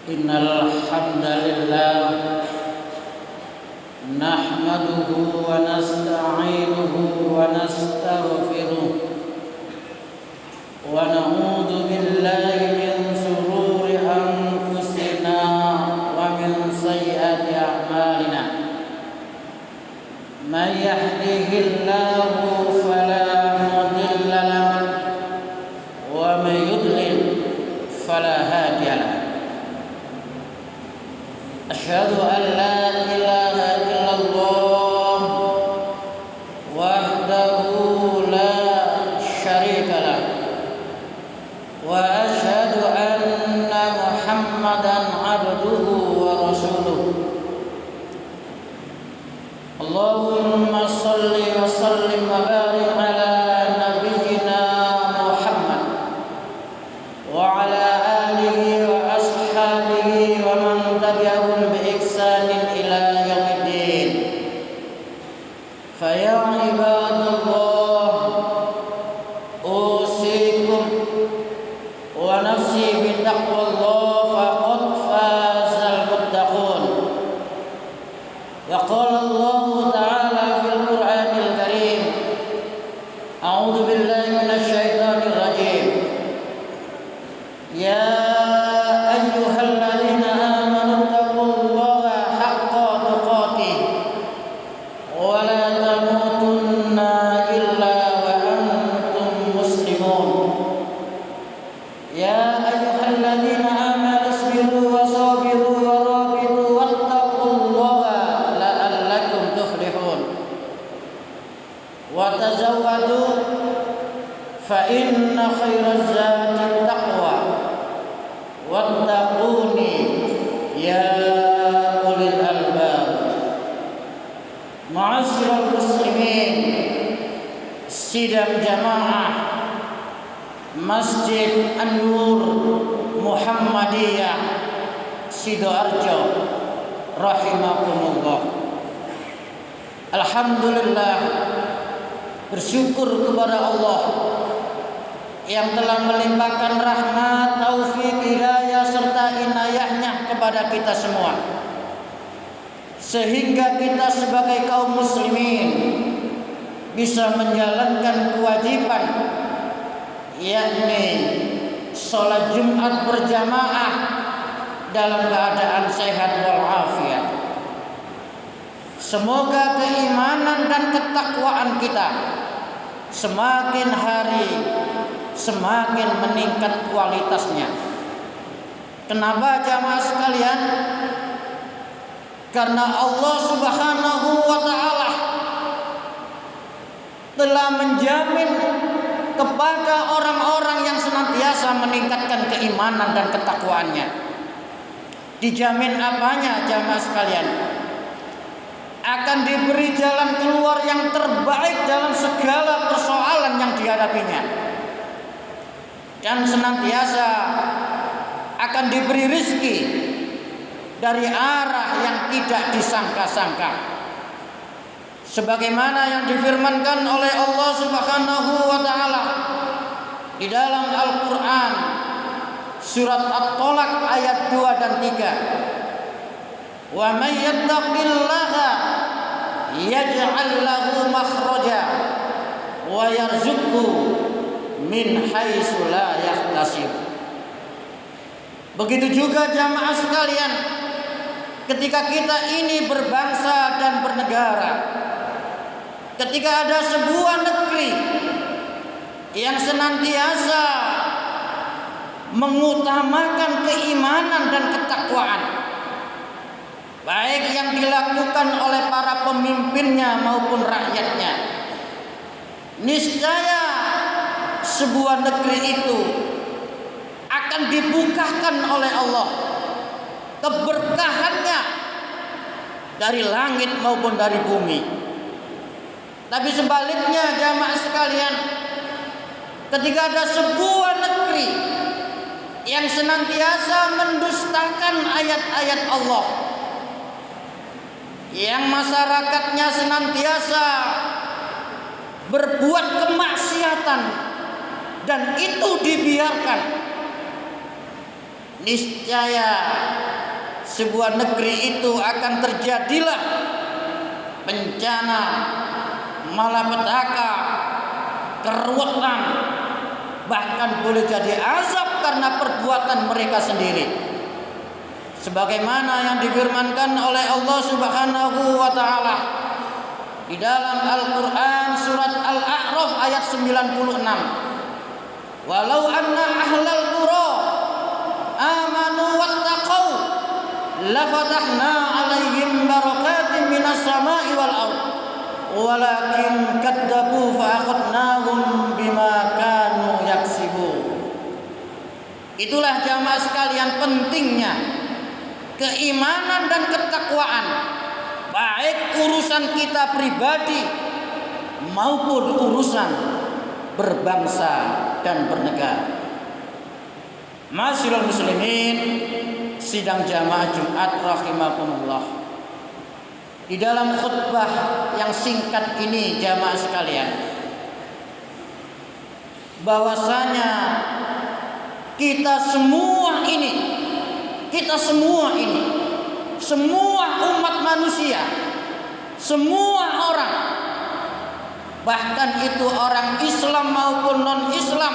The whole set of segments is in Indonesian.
Innal hamdalillah nahmaduhu wa nasta'inuhu wa nastaghfiruh wa na'udzu billahi min shururi anfusina wa min sayyiati a'malina. May yahdihillahu fala mudilla lahu wa may yudlil fala hadiya lahu. Asyhadu an la ilaha illallah wahdahu la syarika lah wa asyhadu anna Muhammadan abduhu wa rasuluh. Allahumma shalli wa sallim wa barik ala nabiyyina Muhammad wa ala alihi wa ashabihi wa man tabi'ahum bi ihsanin ila yaumiddin. Fa ya ibadallah usikum wa nafsi bi taqwallah faqad fazal muttaqun. Wa qala Allah ta'ala fil Qur'anil Karim, a'udzu billahi minasy syaithanir rajim. Ya ayyuhalladzina amanu taqullaha haqqa tuqatih wa la tamutunna illa wa antum muslimun. Ya ayyuhalladzina amanu isbiru wa sabiru wa rabitu wattaqullaha la'allakum tuflihun. Wa tazawwadu fa inna khairaz zadi taqwa wattaquni ya ulil albab. Ma'asyiral muslimin, sidang jamaah Masjid An-Nur Muhammadiyah Sidoarjo rahimakumullah. Alhamdulillah, bersyukur kepada Allah yang telah melimpahkan rahmat, taufik, hidayah serta inayahnya kepada kita semua, sehingga kita sebagai kaum muslimin bisa menjalankan kewajiban, yakni sholat Jumat berjamaah dalam keadaan sehat walafiat. Semoga keimanan dan ketakwaan kita semakin hari semakin meningkat kualitasnya. Kenapa jamaah sekalian? Karena Allah Subhanahu wa ta'ala telah menjamin kepada orang-orang yang senantiasa meningkatkan keimanan dan ketakwaannya. Dijamin apanya jamaah sekalian? Akan diberi jalan keluar yang terbaik dalam segala persoalan yang dihadapinya, dan senantiasa akan diberi rizki dari arah yang tidak disangka-sangka, sebagaimana yang difirmankan oleh Allah Subhanahu wa ta'ala di dalam Al-Quran surat At-Tolak ayat 2 dan 3. Wa may yattaqillaha yaj'al lahu makhraja wa yarzuqhu min haitsu la yahtasib. Begitu juga jamaah sekalian, ketika kita ini berbangsa dan bernegara, ketika ada sebuah negeri yang senantiasa mengutamakan keimanan dan ketakwaan, baik yang dilakukan oleh para pemimpinnya maupun rakyatnya, niscaya sebuah negeri itu akan dibukakan oleh Allah keberkahannya dari langit maupun dari bumi. Tapi sebaliknya jamaah sekalian, ketika ada sebuah negeri yang senantiasa mendustakan ayat-ayat Allah, yang masyarakatnya senantiasa berbuat kemaksiatan dan itu dibiarkan, niscaya sebuah negeri itu akan terjadilah bencana, malapetaka, keruwetan, bahkan boleh jadi azab karena perbuatan mereka sendiri. Sebagaimana yang difirmankan oleh Allah Subhanahu wa taala di dalam Al-Qur'an surat Al-A'raf ayat 96. Walau anna ahlal qura amanu wattaqau lafatahna 'alaihim barakatin minas sama'i wal ardh walakin kadzabu fa akhadnahum bima kanu yaksibun. Itulah jamaah sekalian pentingnya keimanan dan ketakwaan, baik urusan kita pribadi maupun urusan berbangsa dan bernegara. Ma'asyiral muslimin, sidang jamaah Jumat rahimakumullah. Di dalam khutbah yang singkat ini jamaah sekalian, bahwasanya kita semua ini, semua umat manusia, semua orang, bahkan itu orang Islam maupun non-Islam,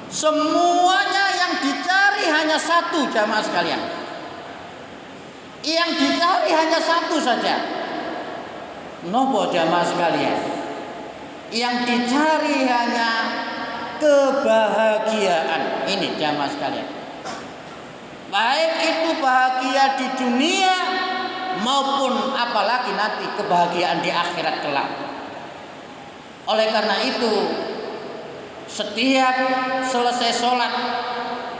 semuanya yang dicari hanya satu jamaah sekalian. Yang dicari hanya satu saja. Nopo jamaah sekalian? Yang dicari hanya kebahagiaan. Ini jamaah sekalian. Baik itu bahagia di dunia maupun apalagi nanti kebahagiaan di akhirat kelak. Oleh karena itu, setiap selesai sholat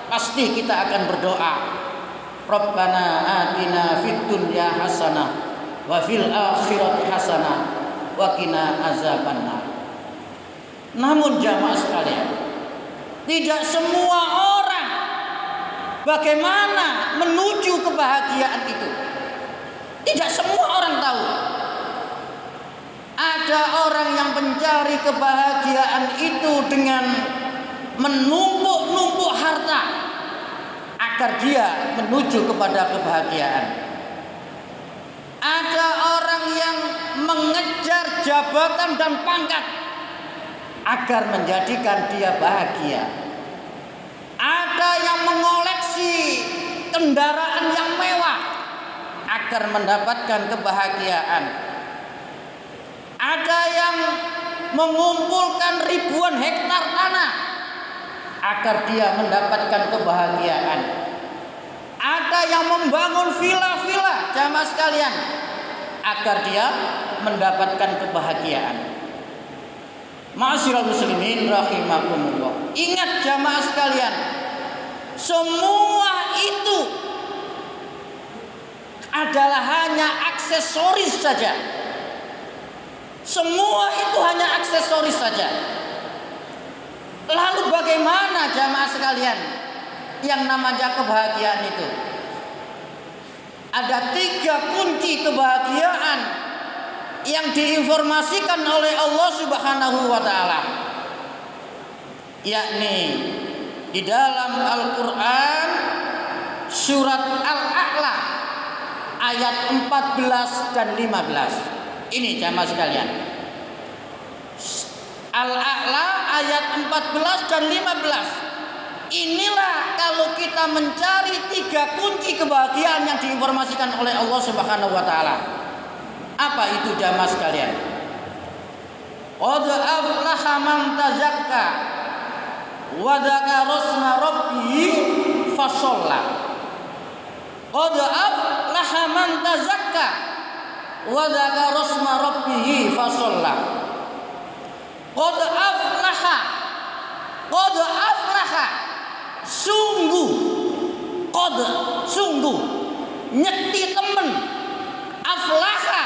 pasti kita akan berdoa, Rabbana atina fid dunya hasanah wa fil akhirati hasanah wa qina azabannar. Namun jamaah sekalian, tidak semua orang bagaimana menuju kebahagiaan itu. Tidak semua orang tahu. Ada orang yang mencari kebahagiaan itu dengan menumpuk-numpuk harta agar dia menuju kepada kebahagiaan. Ada orang yang mengejar jabatan dan pangkat agar menjadikan dia bahagia. Ada yang mengoleksi kendaraan yang mewah agar mendapatkan kebahagiaan. Ada yang mengumpulkan ribuan hektar tanah agar dia mendapatkan kebahagiaan. Ada yang membangun villa-villa jamaah sekalian agar dia mendapatkan kebahagiaan. Ma'asyiral muslimin rahimakumullah. Ingat jamaah sekalian, semua itu adalah hanya aksesoris saja. Semua itu hanya aksesoris saja. Lalu bagaimana jamaah sekalian yang namanya kebahagiaan itu? Ada 3 kunci kebahagiaan yang diinformasikan oleh Allah Subhanahu wa taala, yakni di dalam Al-Qur'an surat Al-A'la ayat 14 dan 15. Ini jamaah sekalian, Al-A'la ayat 14 dan 15. Inilah kalau kita mencari 3 kunci kebahagiaan yang diinformasikan oleh Allah Subhanahu wa taala. Apa itu jamaah sekalian? Qad aflaha man tazakka wa dzakara isma rabbih fasalla. Qad aflaha man tazakka wa dzakara isma rabbih fasalla. Qad aflaha sungguh nyeti temen aflaha,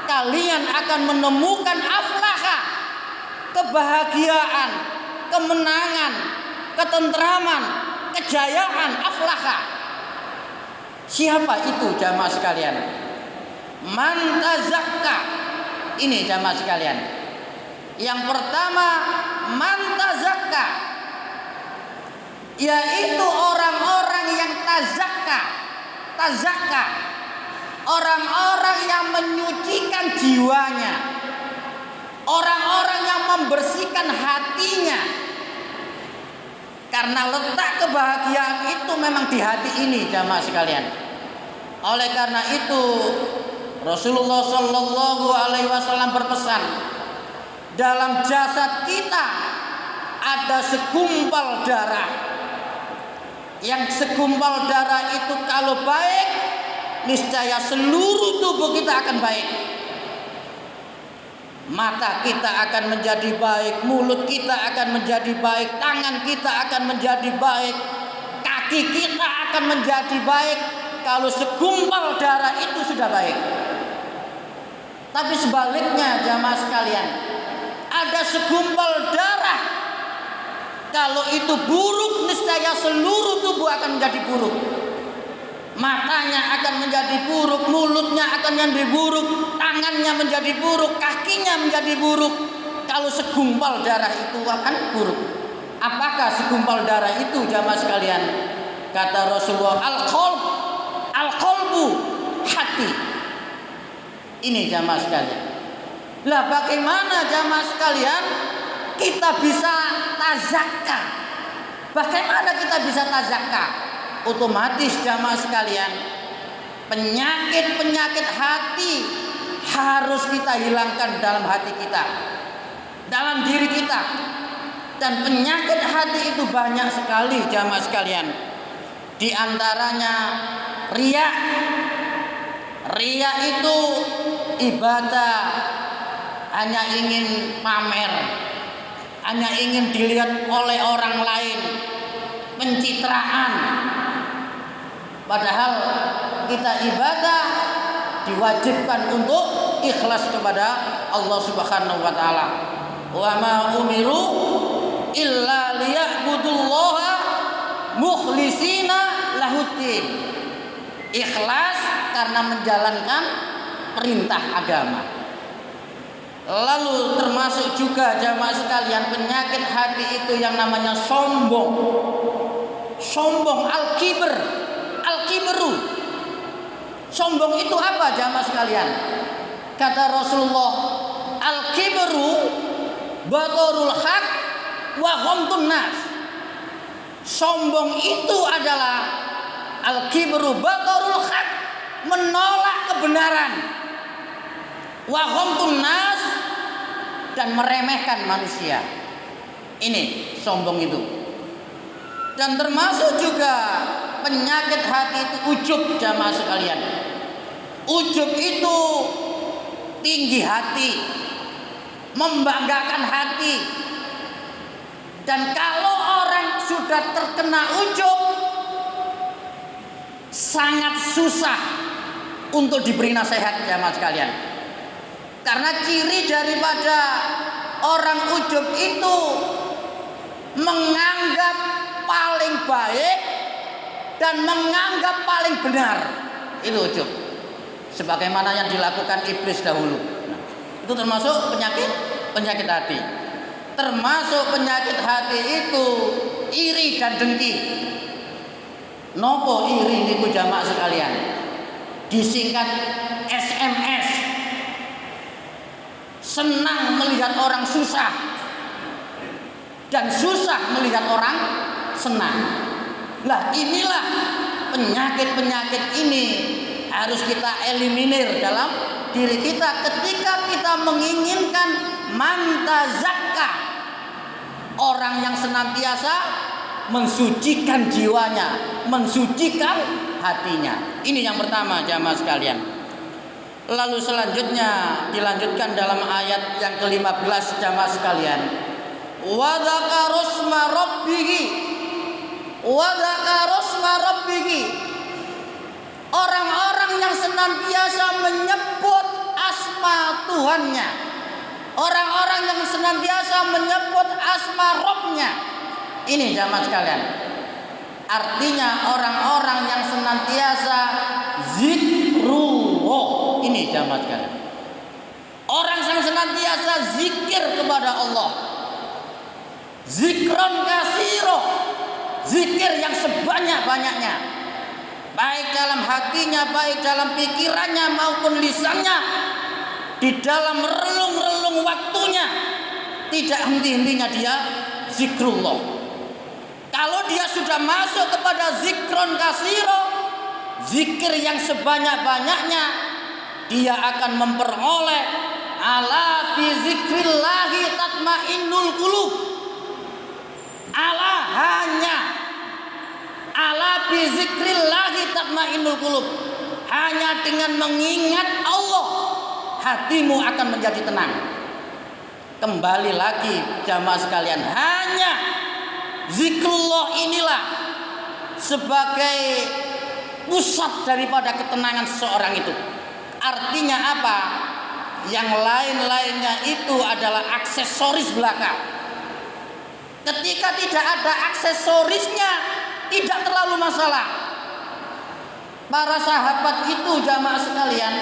kalian akan menemukan aflaha, kebahagiaan, kemenangan, ketentraman, kejayaan. Aflaha, siapa itu jamaah sekalian? Man tazakka. Ini jamaah sekalian, yang pertama man tazakka. yaitu orang-orang yang tazakka, orang-orang yang menyucikan jiwanya, orang-orang yang membersihkan hatinya. Karena letak kebahagiaan itu memang di hati ini, jamaah sekalian. Oleh karena itu Rasulullah Shallallahu Alaihi Wasallam berpesan, dalam jasad kita ada segumpal darah. Yang segumpal darah itu kalau baik, niscaya seluruh tubuh kita akan baik. Mata kita akan menjadi baik, mulut kita akan menjadi baik, tangan kita akan menjadi baik, kaki kita akan menjadi baik kalau segumpal darah itu sudah baik. Tapi sebaliknya, jamaah sekalian, ada segumpal darah, kalau itu buruk, niscaya seluruh tubuh akan menjadi buruk. Matanya akan menjadi buruk, mulutnya akan menjadi buruk, tangannya menjadi buruk, kakinya menjadi buruk. Kalau segumpal darah itu akan buruk. Apakah segumpal darah itu, jamaah sekalian? Kata Rasulullah, al-qalbu, hati. Ini jamaah sekalian. Lah bagaimana jamaah sekalian kita bisa tazakka? Bagaimana kita bisa tazakka? Otomatis jamaah sekalian, penyakit hati harus kita hilangkan dalam hati kita, dalam diri kita. Dan penyakit hati itu banyak sekali jamaah sekalian. Di antaranya riya. Riya itu ibadah hanya ingin pamer, hanya ingin dilihat oleh orang lain, pencitraan. Padahal kita ibadah diwajibkan untuk ikhlas kepada Allah Subhanahu wa taala. Wa ma umiru illa liya'budullaha mukhlishina lahuddin. Ikhlas karena menjalankan perintah agama. Lalu termasuk juga jamaah sekalian penyakit hati itu yang namanya sombong. Sombong, al-kibr. Al-kibru. Sombong itu apa jamaah sekalian? Kata Rasulullah, al-kibru batorul haq wa ghamtun nas. Sombong itu adalah al-kibru batorul haq, menolak kebenaran, wa ghamtun nas, dan meremehkan manusia. Ini sombong itu. Dan termasuk juga penyakit hati itu ujub jamaah sekalian. Ujub itu tinggi hati, membanggakan hati. Dan kalau orang sudah terkena ujub, sangat susah untuk diberi nasihat jamaah sekalian. Karena ciri daripada orang ujub itu menganggap paling baik dan menganggap paling benar. Itu ujub. Sebagaimana yang dilakukan iblis dahulu. Nah, itu termasuk penyakit hati. Termasuk penyakit hati itu iri dan dengki. Nopo iri niku jamaah sekalian? Disingkat SMS. Senang melihat orang susah dan susah melihat orang senang. Lah inilah penyakit-penyakit ini harus kita eliminir dalam diri kita ketika kita menginginkan mantazakka, orang yang senantiasa mensucikan jiwanya, mensucikan hatinya. Ini yang pertama jamaah sekalian. Lalu selanjutnya dilanjutkan dalam ayat yang ke-15 jamaah sekalian. Wa dzakarasma rabbihi. Orang-orang yang senantiasa menyebut asma Tuhannya, orang-orang yang senantiasa menyebut asma Rabbnya. Ini jamaah sekalian, artinya orang-orang yang senantiasa zikrullah. Ini jamaah sekalian, orang yang senantiasa zikir kepada Allah, zikron kasiro, zikir yang sebanyak-banyaknya, baik dalam hatinya, baik dalam pikirannya maupun lisannya, di dalam relung-relung waktunya, tidak henti-hentinya dia zikrullah. Kalau dia sudah masuk kepada zikron kasiro, zikir yang sebanyak-banyaknya, dia akan memperoleh ala bi zikrillahi tatmainnul qulub. Ala bi zikrillahi tatmainnul qulub. Hanya dengan mengingat Allah, hatimu akan menjadi tenang. Kembali lagi jamaah sekalian, hanya zikrullah inilah sebagai pusat daripada ketenangan seseorang itu. Artinya apa? Yang lain-lainnya itu adalah aksesoris belaka. Ketika tidak ada aksesorisnya, tidak terlalu masalah. Para sahabat itu jamaah sekalian,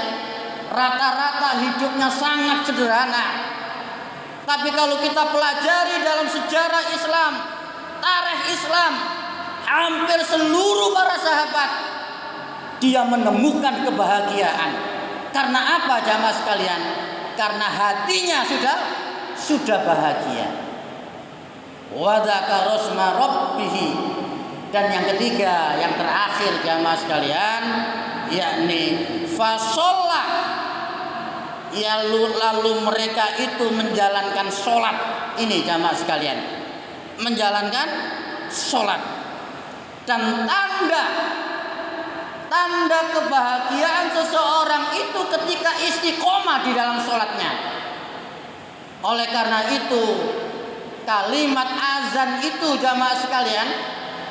rata-rata hidupnya sangat sederhana. Tapi kalau kita pelajari dalam sejarah Islam, tarikh Islam, hampir seluruh para sahabat dia menemukan kebahagiaan. Karena apa jamaah sekalian? Karena hatinya sudah bahagia. Wa dzakara rasma rabbih. Dan yang ketiga, yang terakhir jamaah sekalian, yakni fasollah. Ya, lalu mereka itu menjalankan sholat. Ini jamaah sekalian, menjalankan sholat. Dan tanda kebahagiaan seseorang itu ketika istiqomah di dalam sholatnya. Oleh karena itu, kalimat azan itu jamaah sekalian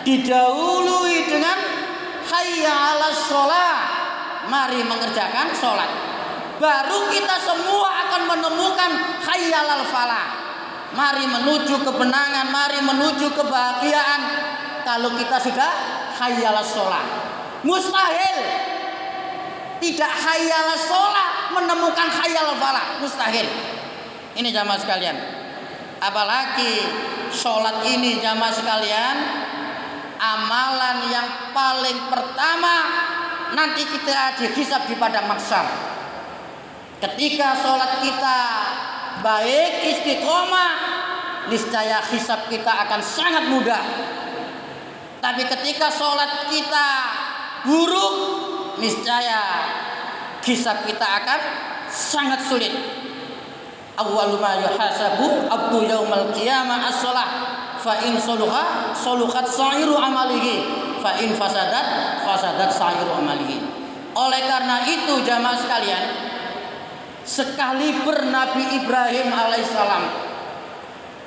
didahului dengan hayya 'alas sholat, mari mengerjakan sholat. Baru kita semua akan menemukan hayya 'alal falah, mari menuju kebenangan, mari menuju kebahagiaan. Kalau kita sudah hayya 'alas sholat, mustahil tidak hayya 'alas sholat menemukan hayya 'alal falah, mustahil. Ini jamaah sekalian, apalagi sholat ini jamaah sekalian, amalan yang paling pertama nanti kita dihisab di padang mahsyar. Ketika sholat kita baik, istiqomah, niscaya hisab kita akan sangat mudah. Tapi ketika sholat kita buruk, niscaya hisab kita akan sangat sulit. Awwalu ma yuhasabu abdu yaumal qiyamah as-shalah, fa in saluha saluhat sa'iru amalihi, fa in fasadat sa'iru amalihi. Oleh karena itu jamaah sekalian, sekali Nabi Ibrahim alaihissalam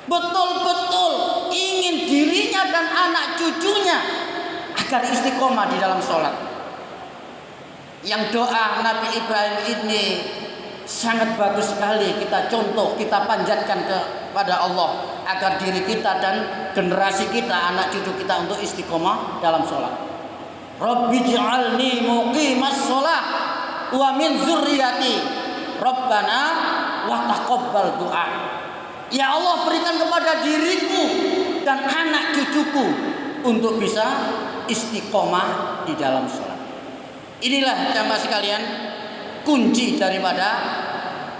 betul-betul ingin dirinya dan anak cucunya agar istiqomah di dalam sholat. Yang doa Nabi Ibrahim ini sangat bagus sekali kita contoh, kita panjatkan kepada Allah agar diri kita dan generasi kita, anak cucu kita untuk istiqomah dalam sholat. Rabbi ij'alni muqimas sholat wa min dzurriyyati Rabbana wa taqabbal du'a. Ya Allah, berikan kepada diriku dan anak cucuku untuk bisa istiqomah di dalam sholat. Inilah jamaah sekalian kunci daripada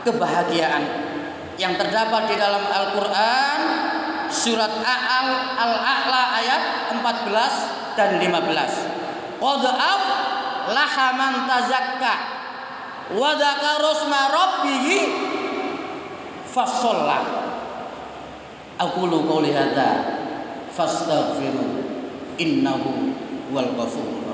kebahagiaan yang terdapat di dalam Al-Quran surat Al-A'la ayat 14 dan 15. Qad aflaha man tazakka wa dzakara rasma rabbih fashollah. Aqulu qouli hadza fastaghfiru innahu wal ghafur.